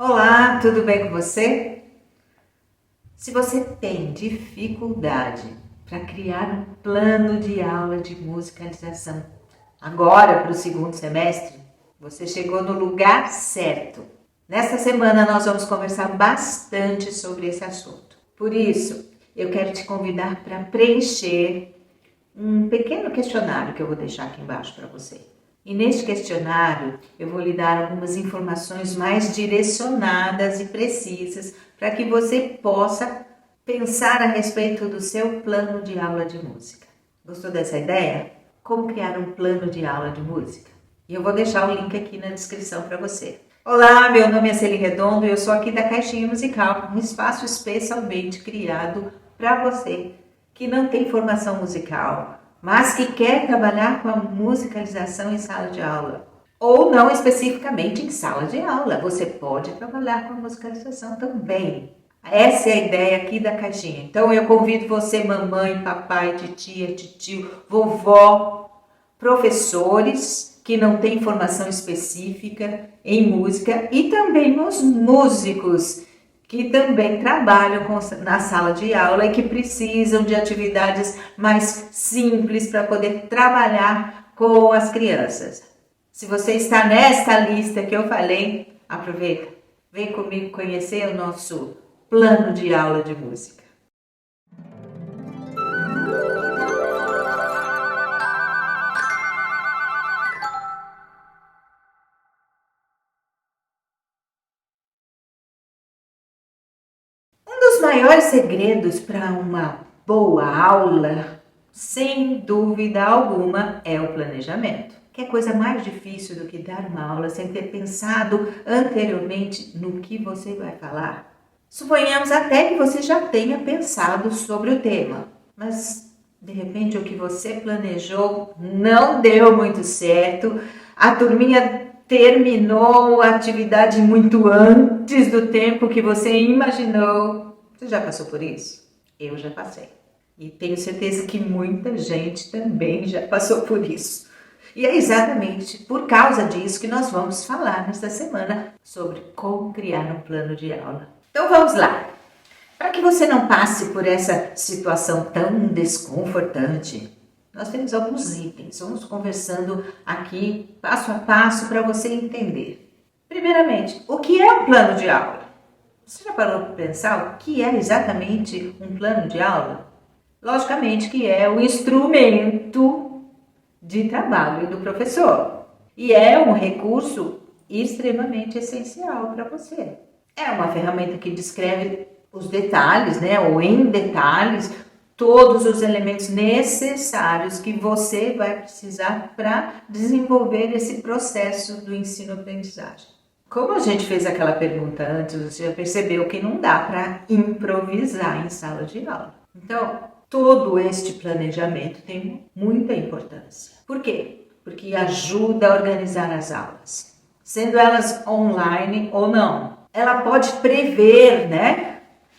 Olá, tudo bem com você? Se você tem dificuldade para criar um plano de aula de musicalização agora para o segundo semestre, você chegou no lugar certo. Nesta semana nós vamos conversar bastante sobre esse assunto. Por isso, eu quero te convidar para preencher um pequeno questionário que eu vou deixar aqui embaixo para você. E neste questionário eu vou lhe dar algumas informações mais direcionadas e precisas para que você possa pensar a respeito do seu plano de aula de música. Gostou dessa ideia? Como criar um plano de aula de música? E eu vou deixar o link aqui na descrição para você. Olá, meu nome é Celi Redondo e eu sou aqui da Caixinha Musical, um espaço especialmente criado para você que não tem formação musical, mas que quer trabalhar com a musicalização em sala de aula. Ou não especificamente em sala de aula, você pode trabalhar com a musicalização também. Essa é a ideia aqui da caixinha. Então eu convido você, mamãe, papai, titia, titio, vovó, professores que não têm formação específica em música e também os músicos que também trabalham na sala de aula e que precisam de atividades mais simples para poder trabalhar com as crianças. Se você está nesta lista que eu falei, aproveita, vem comigo conhecer o nosso plano de aula de música. Um dos maiores segredos para uma boa aula, sem dúvida alguma, é o planejamento. Que é coisa mais difícil do que dar uma aula sem ter pensado anteriormente no que você vai falar? Suponhamos até que você já tenha pensado sobre o tema, mas de repente o que você planejou não deu muito certo, a turminha terminou a atividade muito antes do tempo que você imaginou. Você já passou por isso? Eu já passei. E tenho certeza que muita gente também já passou por isso. E é exatamente por causa disso que nós vamos falar nesta semana sobre como criar um plano de aula. Então vamos lá. Para que você não passe por essa situação tão desconfortante, nós temos alguns itens. Vamos conversando aqui passo a passo para você entender. Primeiramente, o que é um plano de aula? Você já parou para pensar o que é exatamente um plano de aula? Logicamente que é o instrumento de trabalho do professor e é um recurso extremamente essencial para você. É uma ferramenta que descreve os detalhes, ou em detalhes, todos os elementos necessários que você vai precisar para desenvolver esse processo do ensino-aprendizagem. Como a gente fez aquela pergunta antes, você já percebeu que não dá para improvisar em sala de aula. Então, todo este planejamento tem muita importância. Por quê? Porque ajuda a organizar as aulas, sendo elas online ou não. Ela pode prever,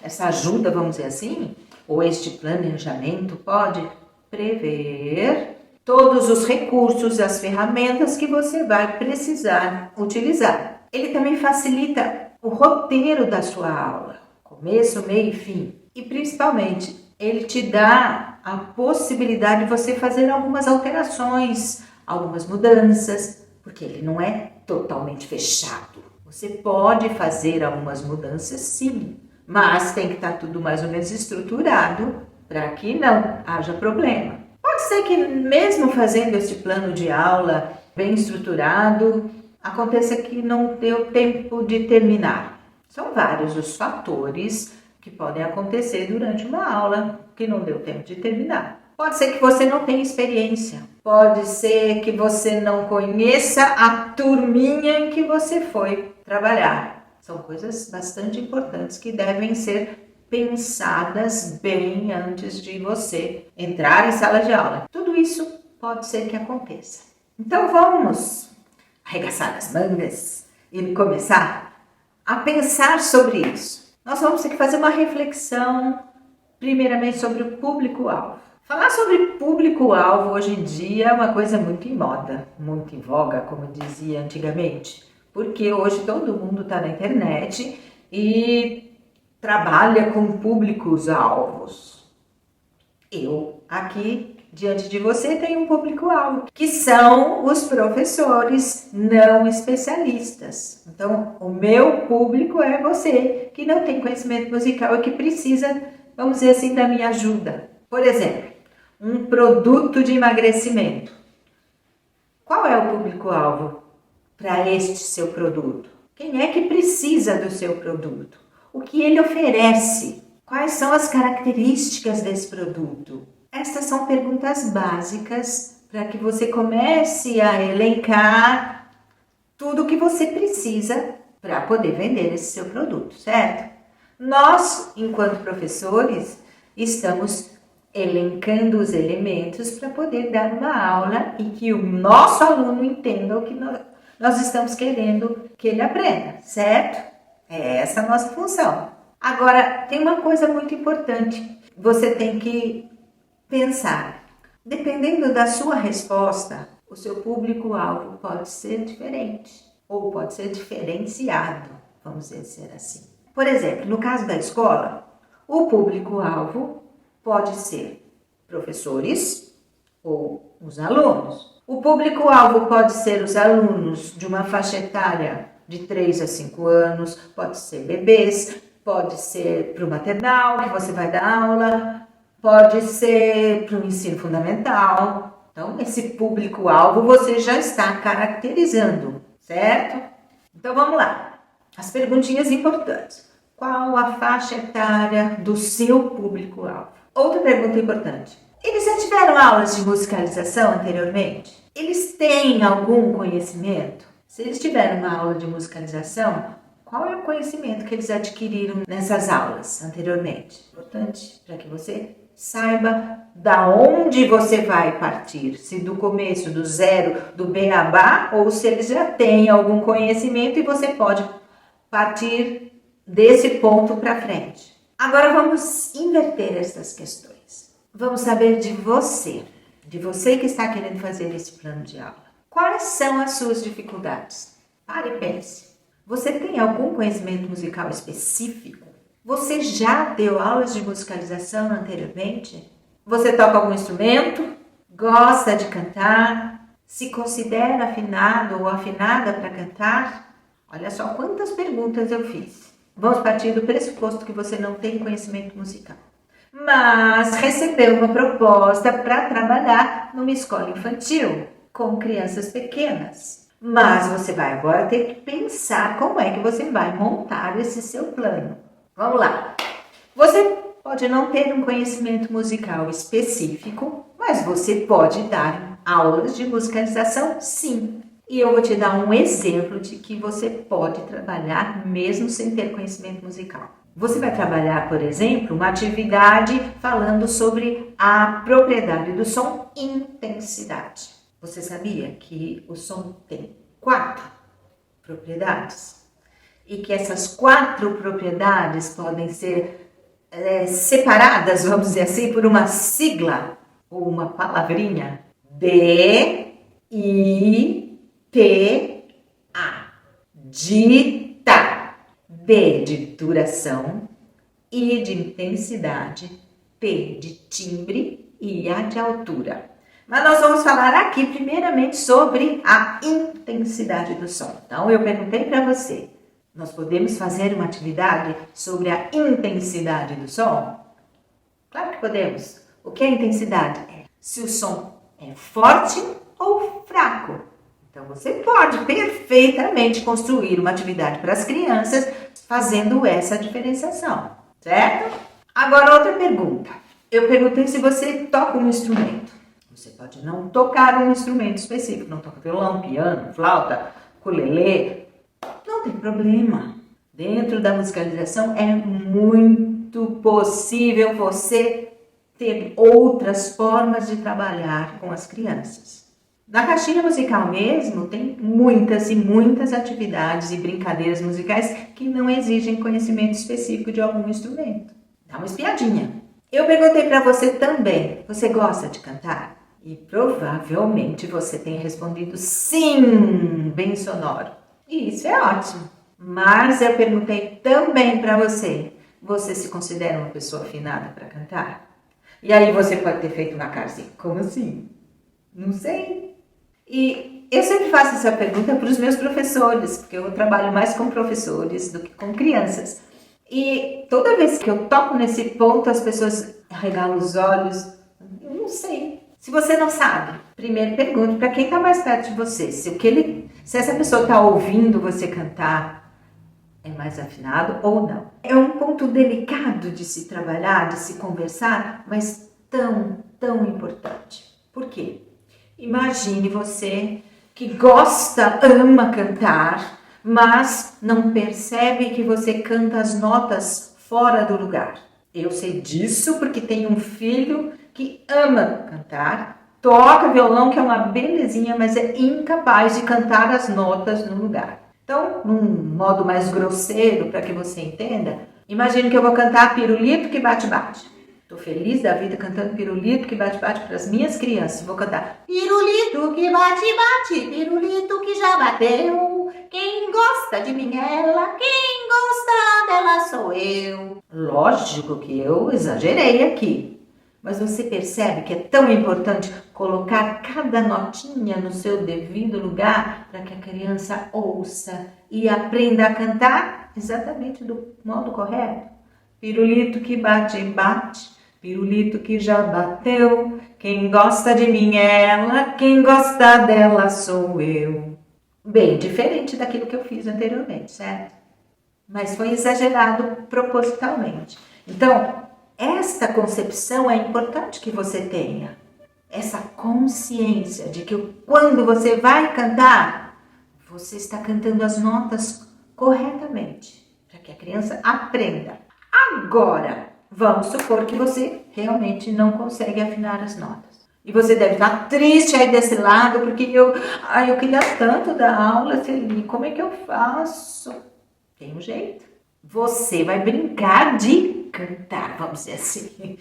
essa ajuda, vamos dizer assim, ou este planejamento pode prever todos os recursos, as ferramentas que você vai precisar utilizar. Ele também facilita o roteiro da sua aula, começo, meio e fim. E principalmente, ele te dá a possibilidade de você fazer algumas alterações, algumas mudanças, porque ele não é totalmente fechado. Você pode fazer algumas mudanças sim, mas tem que estar tudo mais ou menos estruturado para que não haja problema. Pode ser que mesmo fazendo esse plano de aula bem estruturado, aconteça que não deu tempo de terminar. São vários os fatores que podem acontecer durante uma aula que não deu tempo de terminar. Pode ser que você não tenha experiência. Pode ser que você não conheça a turminha em que você foi trabalhar. São coisas bastante importantes que devem ser pensadas bem antes de você entrar em sala de aula. Tudo isso pode ser que aconteça. Então vamos arregaçar as mangas e começar a pensar sobre isso. Nós vamos ter que fazer uma reflexão, primeiramente, sobre o público-alvo. Falar sobre público-alvo hoje em dia é uma coisa muito em moda, muito em voga, como dizia antigamente. porque hoje todo mundo está na internet e trabalha com públicos-alvos. Eu, aqui, diante de você, tenho um público-alvo, que são os professores não especialistas. Então, o meu público é você, que não tem conhecimento musical e que precisa, vamos dizer assim, da minha ajuda. Por exemplo, um produto de emagrecimento. Qual é o público-alvo para este seu produto? Quem é que precisa do seu produto? O que ele oferece? Quais são as características desse produto? Estas são perguntas básicas para que você comece a elencar tudo o que você precisa para poder vender esse seu produto, certo? Nós, enquanto professores, estamos elencando os elementos para poder dar uma aula e que o nosso aluno entenda o que nós estamos querendo que ele aprenda, certo? É essa a nossa função. Agora, tem uma coisa muito importante. Você tem que pensar. Dependendo da sua resposta, o seu público-alvo pode ser diferente ou pode ser diferenciado, vamos dizer assim. Por exemplo, no caso da escola, o público-alvo pode ser professores ou os alunos. O público-alvo pode ser os alunos de uma faixa etária de 3 a 5 anos, pode ser bebês, pode ser para o maternal, que você vai dar aula, pode ser para o ensino fundamental. Então, esse público-alvo você já está caracterizando, certo? Então, vamos lá. As perguntinhas importantes. Qual a faixa etária do seu público-alvo? Outra pergunta importante. Eles já tiveram aulas de musicalização anteriormente? Eles têm algum conhecimento? Se eles tiveram uma aula de musicalização, qual é o conhecimento que eles adquiriram nessas aulas anteriormente? Importante para que você saiba da onde você vai partir, se do começo, do zero, do beabá, ou se eles já têm algum conhecimento e você pode partir desse ponto para frente. Agora vamos inverter essas questões. Vamos saber de você que está querendo fazer esse plano de aula. Quais são as suas dificuldades? Pare e pense. Você tem algum conhecimento musical específico? Você já deu aulas de musicalização anteriormente? Você toca algum instrumento? Gosta de cantar? Se considera afinado ou afinada para cantar? Olha só quantas perguntas eu fiz. Vamos partir do pressuposto que você não tem conhecimento musical, mas recebeu uma proposta para trabalhar numa escola infantil com crianças pequenas. Mas você vai agora ter que pensar como é que você vai montar esse seu plano. Vamos lá. Você pode não ter um conhecimento musical específico, mas você pode dar aulas de musicalização, sim. E eu vou te dar um exemplo de que você pode trabalhar mesmo sem ter conhecimento musical. Você vai trabalhar, por exemplo, uma atividade falando sobre a propriedade do som, intensidade. Você sabia que o som tem 4 propriedades? E que essas 4 propriedades podem ser separadas, vamos dizer assim, por uma sigla ou uma palavrinha? D, I, T, A. Dita. D de duração, I de intensidade, T de timbre e A de altura. Mas nós vamos falar aqui primeiramente sobre a intensidade do som. Então eu perguntei para você, nós podemos fazer uma atividade sobre a intensidade do som? Claro que podemos. O que é intensidade? É se o som é forte ou fraco. Então você pode perfeitamente construir uma atividade para as crianças fazendo essa diferenciação, certo? Agora outra pergunta. Eu perguntei se você toca um instrumento. Você pode não tocar um instrumento específico, não toca violão, piano, flauta, ukulele. Não tem problema. Dentro da musicalização é muito possível você ter outras formas de trabalhar com as crianças. Na caixinha musical mesmo, tem muitas e muitas atividades e brincadeiras musicais que não exigem conhecimento específico de algum instrumento. Dá uma espiadinha. Eu perguntei para você também, você gosta de cantar? E provavelmente você tenha respondido sim, bem sonoro. E isso é ótimo. Mas eu perguntei também para você: você se considera uma pessoa afinada para cantar? E aí você pode ter feito uma cara assim: como assim? Não sei. E eu sempre faço essa pergunta para os meus professores, porque eu trabalho mais com professores do que com crianças. E toda vez que eu toco nesse ponto, as pessoas arregalam os olhos. Eu não sei. Se você não sabe, primeiro pergunte para quem está mais perto de você. Se essa pessoa está ouvindo você cantar, é mais afinado ou não. É um ponto delicado de se trabalhar, de se conversar, mas tão importante. Por quê? Imagine você que gosta, ama cantar, mas não percebe que você canta as notas fora do lugar. Eu sei disso porque tenho um filho que ama cantar, toca violão, que é uma belezinha, mas é incapaz de cantar as notas no lugar. Então, num modo mais grosseiro, para que você entenda, imagine que eu vou cantar Pirulito que bate-bate. Estou feliz da vida cantando Pirulito que bate-bate para as minhas crianças. Vou cantar Pirulito que bate-bate, pirulito que já bateu. Quem gosta de mim é ela, quem gosta dela sou eu. Lógico que eu exagerei aqui. Mas você percebe que é tão importante colocar cada notinha no seu devido lugar para que a criança ouça e aprenda a cantar exatamente do modo correto? Pirulito que bate, bate, pirulito que já bateu. Quem gosta de mim é ela, quem gosta dela sou eu. Bem diferente daquilo que eu fiz anteriormente, certo? Mas foi exagerado propositalmente. Então, esta concepção é importante que você tenha. Essa consciência de que quando você vai cantar, você está cantando as notas corretamente, para que a criança aprenda. Agora, vamos supor que você realmente não consegue afinar as notas. E você deve estar triste aí desse lado, porque eu queria tanto dar aula, Celi, como é que eu faço? Tem um jeito. Você vai brincar de cantar, vamos dizer assim.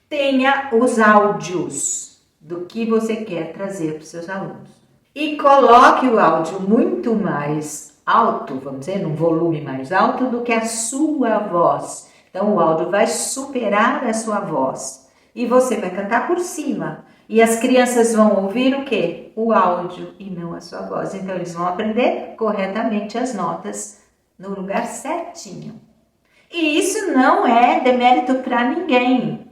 Tenha os áudios do que você quer trazer para os seus alunos. E coloque o áudio muito mais alto, vamos dizer, num volume mais alto do que a sua voz. Então o áudio vai superar a sua voz. E você vai cantar por cima. E as crianças vão ouvir o quê? O áudio e não a sua voz. Então eles vão aprender corretamente as notas no lugar certinho. E isso não é demérito para ninguém.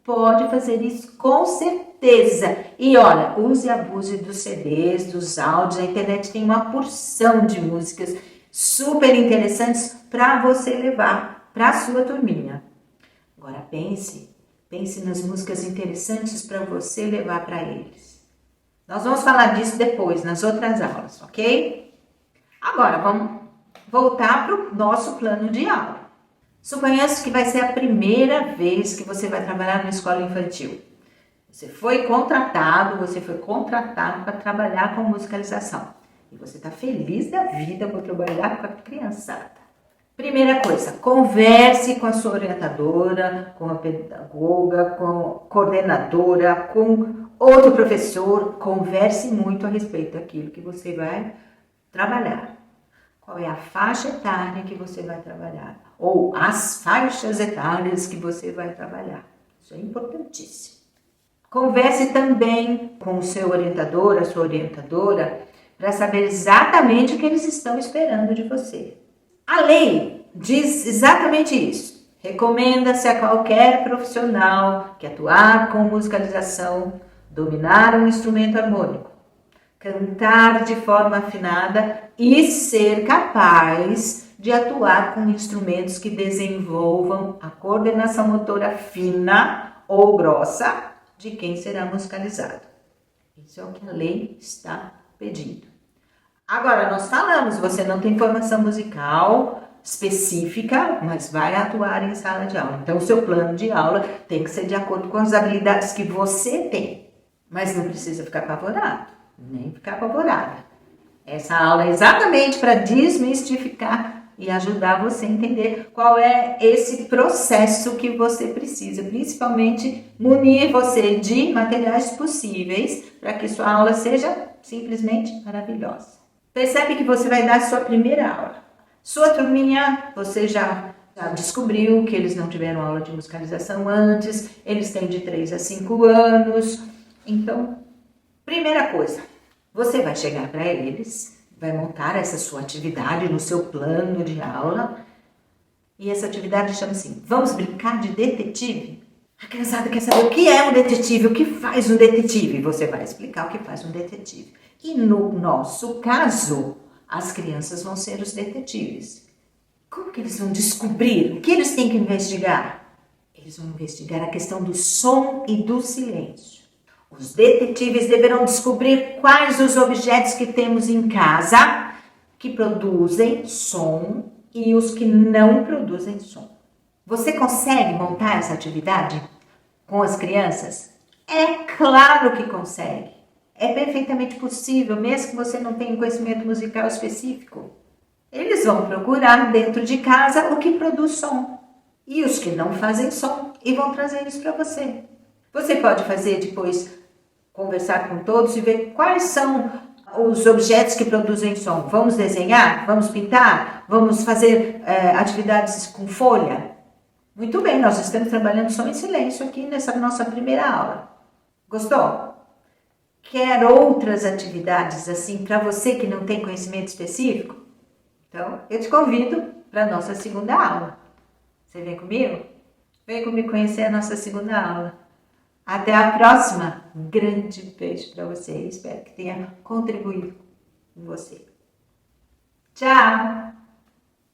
Pode fazer isso com certeza. E olha, use e abuse dos CDs, dos áudios. A internet tem uma porção de músicas super interessantes para você levar para a sua turminha. Agora pense nas músicas interessantes para você levar para eles. Nós vamos falar disso depois, nas outras aulas, ok? Agora, vamos voltar para o nosso plano de aula. Suponhamos que vai ser a primeira vez que você vai trabalhar na escola infantil. Você foi contratado para trabalhar com musicalização. E você está feliz da vida por trabalhar com a criançada. Primeira coisa, converse com a sua orientadora, com a pedagoga, com a coordenadora, com outro professor. Converse muito a respeito daquilo que você vai trabalhar. Qual é a faixa etária que você vai trabalhar? Ou as faixas etárias que você vai trabalhar. Isso é importantíssimo. Converse também com o seu orientador, a sua orientadora, para saber exatamente o que eles estão esperando de você. A lei diz exatamente isso. Recomenda-se a qualquer profissional que atuar com musicalização, dominar um instrumento harmônico, cantar de forma afinada e ser capaz de atuar com instrumentos que desenvolvam a coordenação motora fina ou grossa de quem será musicalizado. Isso é o que a lei está pedindo. Agora, nós falamos, você não tem formação musical específica, mas vai atuar em sala de aula. Então, o seu plano de aula tem que ser de acordo com as habilidades que você tem. Mas não precisa ficar apavorado, nem ficar apavorada. Essa aula é exatamente para desmistificar e ajudar você a entender qual é esse processo que você precisa, principalmente munir você de materiais possíveis para que sua aula seja simplesmente maravilhosa. Percebe que você vai dar a sua primeira aula. Sua turminha, você já descobriu que eles não tiveram aula de musicalização antes, eles têm de 3 a 5 anos. Então, primeira coisa, você vai chegar para eles, vai montar essa sua atividade no seu plano de aula. E essa atividade chama assim, vamos brincar de detetive? A criançada quer saber o que é um detetive, o que faz um detetive. Você vai explicar o que faz um detetive. E no nosso caso, as crianças vão ser os detetives. Como que eles vão descobrir? O que eles têm que investigar? Eles vão investigar a questão do som e do silêncio. Os detetives deverão descobrir quais os objetos que temos em casa que produzem som e os que não produzem som. Você consegue montar essa atividade com as crianças? É claro que consegue. É perfeitamente possível, mesmo que você não tenha conhecimento musical específico. Eles vão procurar dentro de casa o que produz som e os que não fazem som e vão trazer isso para você. Você pode fazer depois, conversar com todos e ver quais são os objetos que produzem som. Vamos desenhar? Vamos pintar? Vamos fazer atividades com folha? Muito bem, nós estamos trabalhando som em silêncio aqui nessa nossa primeira aula. Gostou? Quer outras atividades assim para você que não tem conhecimento específico? Então, eu te convido para a nossa segunda aula. Você vem comigo? Vem comigo conhecer a nossa segunda aula. Até a próxima. Um grande beijo para você. Espero que tenha contribuído com você. Tchau!